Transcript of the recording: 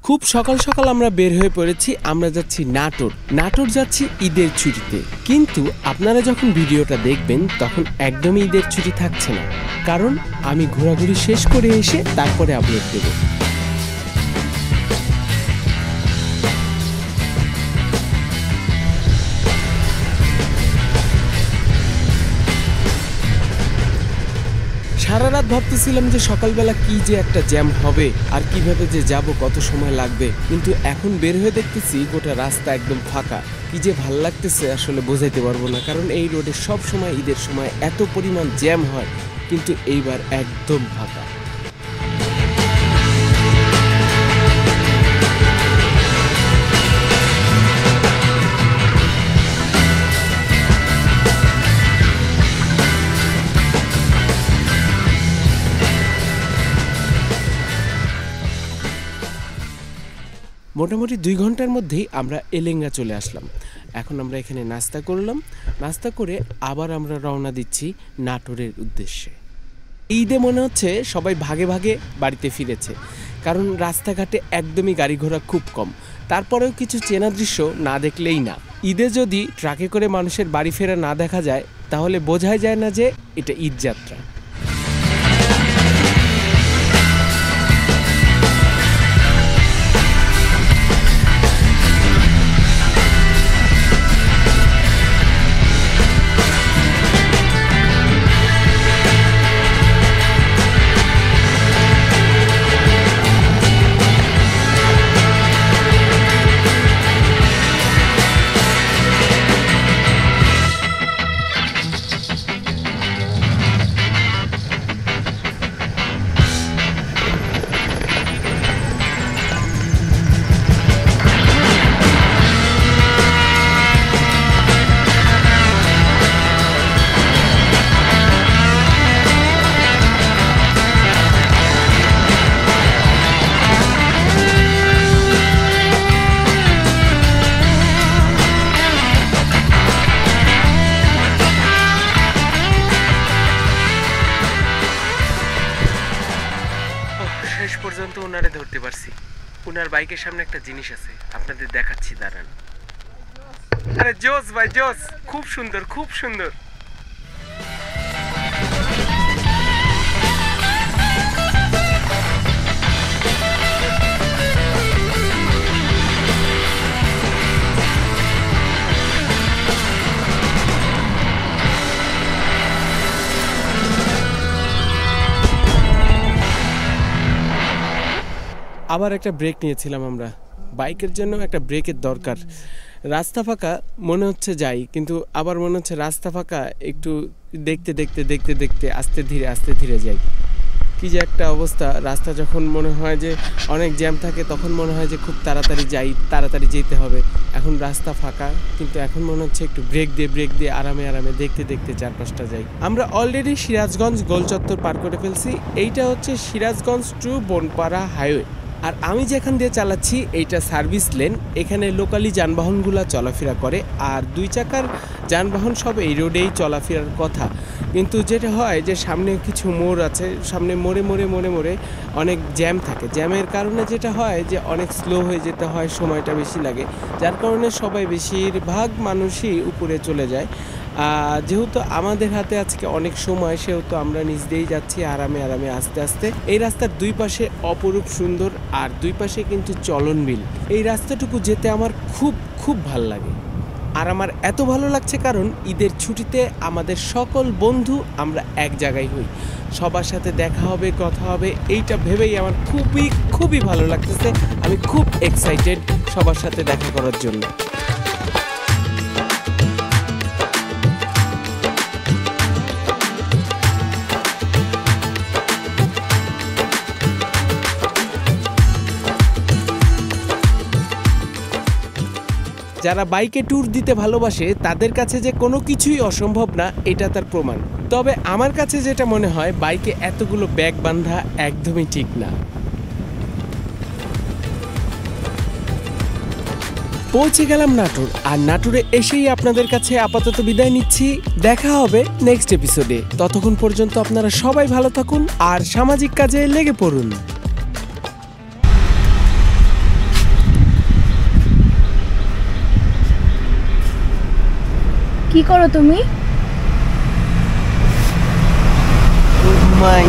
খুব সকাল সকাল আমরা বের হয়ে পড়েছি। আমরা যাচ্ছি নাটোর যাচ্ছি ঈদের ছুটিতে। কিন্তু আপনারা যখন ভিডিওটা দেখবেন তখন একদমই ঈদের ছুটি থাকছে না, কারণ আমি ঘোরাঘুরি শেষ করে এসে তারপরে আপলোড দেব। সারা রাত ভাবতেছিলাম যে সকালবেলা কি যে একটা জ্যাম হবে আর কিভাবে যে যাব, কত সময় লাগবে, কিন্তু এখন বের হয়ে দেখতেছি গোটা রাস্তা একদম ফাঁকা। কি যে ভাল লাগতেছে আসলে বোঝাইতে পারবো না, কারণ এই রোডে সব সময় ঈদের সময় এত পরিমাণ জ্যাম হয়, কিন্তু এইবার একদম ফাঁকা। মোটামুটি 2 ঘন্টার মধ্যেই আমরা এলেঙ্গা চলে আসলাম। এখন আমরা এখানে নাস্তা করলাম, নাস্তা করে আবার আমরা রওনা দিচ্ছি নাটোরের উদ্দেশ্যে। ঈদে মনে হচ্ছে সবাই ভাগে ভাগে বাড়িতে ফিরেছে, কারণ রাস্তাঘাটে একদমই গাড়ি ঘোড়া খুব কম। তারপরেও কিছু চেনা দৃশ্য না দেখলেই না। ঈদে যদি ট্রাকে করে মানুষের বাড়ি ফেরা না দেখা যায়, তাহলে বোঝাই যায় না যে এটা ঈদ যাত্রা। শেষ পর্যন্ত ওনারে ধরতে পারছি। ওনার বাইকের সামনে একটা জিনিস আছে, আপনাদের দেখাচ্ছি, দাঁড়ান। আরে জোস ভাই জোস, খুব সুন্দর খুব সুন্দর। আবার একটা ব্রেক নিয়েছিলাম আমরা, বাইকের জন্য একটা ব্রেকের দরকার। রাস্তা ফাঁকা মনে হচ্ছে যাই, কিন্তু আবার মনে হচ্ছে রাস্তা ফাঁকা, একটু দেখতে দেখতে দেখতে দেখতে আস্তে ধীরে যাই। কি যে একটা অবস্থা, রাস্তা যখন মনে হয় যে অনেক জ্যাম থাকে তখন মনে হয় যে খুব তাড়াতাড়ি যাই, তাড়াতাড়ি যেতে হবে। এখন রাস্তা ফাঁকা, কিন্তু এখন মনে হচ্ছে একটু ব্রেক দিয়ে আরামে দেখতে দেখতে 4-5টা যাই। আমরা অলরেডি সিরাজগঞ্জ গোলচত্বর পার করে ফেলছি। এইটা হচ্ছে সিরাজগঞ্জ টু বনপাড়া হাইওয়ে। আর আমি যেখান দিয়ে চালাচ্ছি এইটা সার্ভিস লেন, এখানে লোকালি যানবাহনগুলো চলাফেরা করে, আর 2 চাকার যানবাহন সব এই রোডেই চলাফেরার কথা। কিন্তু যেটা হয় যে সামনে কিছু মোড় আছে, সামনে মোড়ে অনেক জ্যাম থাকে। জ্যামের কারণে যেটা হয় যে অনেক স্লো হয়ে যেতে হয়, সময়টা বেশি লাগে, যার কারণে সবাই বেশিরভাগ মানুষই উপরে চলে যায়। যেহেতু আমাদের হাতে আজকে অনেক সময়, সেহেতু আমরা নিচ দিয়েই যাচ্ছি আরামে আস্তে। এই রাস্তার 2 পাশে অপরূপ সুন্দর, আর 2 পাশে কিন্তু চলন বিল। এই রাস্তাটুকু যেতে আমার খুব ভালো লাগে। আর আমার এত ভালো লাগছে কারণ ঈদের ছুটিতে আমাদের সকল বন্ধু আমরা এক জায়গায় হই, সবার সাথে দেখা হবে, কথা হবে, এইটা ভেবেই আমার খুবই ভালো লাগতেছে। আমি খুব এক্সাইটেড সবার সাথে দেখা করার জন্য। যারা বাইকে ট্যুর দিতে ভালোবাসে তাদের কাছে যে কোনো কিছুই অসম্ভব না, এটা তার প্রমাণ। তবে আমার কাছে যেটা মনে হয়, বাইকে এতগুলো ব্যাগ বাঁধা একদমই ঠিক না। পৌঁছে গেলাম নাটোর, আর নাটোরে এসেই আপনাদের কাছে আপাতত বিদায় নিচ্ছি। দেখা হবে নেক্সট এপিসোডে। ততক্ষণ পর্যন্ত আপনারা সবাই ভালো থাকুন আর সামাজিক কাজে লেগে পড়ুন। কি করো তুমি? মাই